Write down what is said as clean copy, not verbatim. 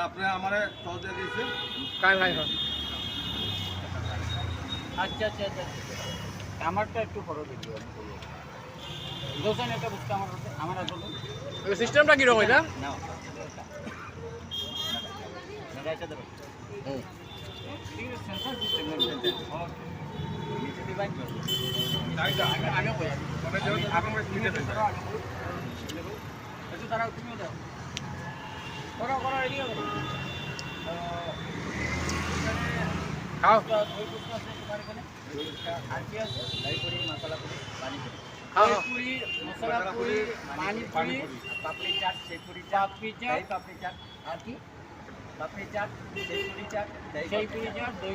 আপনি আমার সহজে দিয়েছেন কার ভাই হয় আচ্ছা আচ্ছা আচ্ছা আমারটা একটু বড় ভিডিও দোকান একটা বুঝতে আমার সিস্টেমটা কি রকম এটা নাও এটা ধরো সেন্সর সিস্টেম নিচে দিয়ে বাইক করো আগে কই আপনি নিচে ধরো আগে একটু দাঁড়াও তুমিও দাও করো করো এদিকে করো খাও ওই প্রশ্ন আছে তোমার এখানে আর কি আছে দই পুরি মশলা পুরি পানি পুরি খাও দই পুরি মশলা পুরি পানি পুরি পাপড়ি চাট সেই পুরি চাট পাপড়ি চাট আর কি পাপড়ি চাট সেই পুরি চাট দই পুরি চাট দই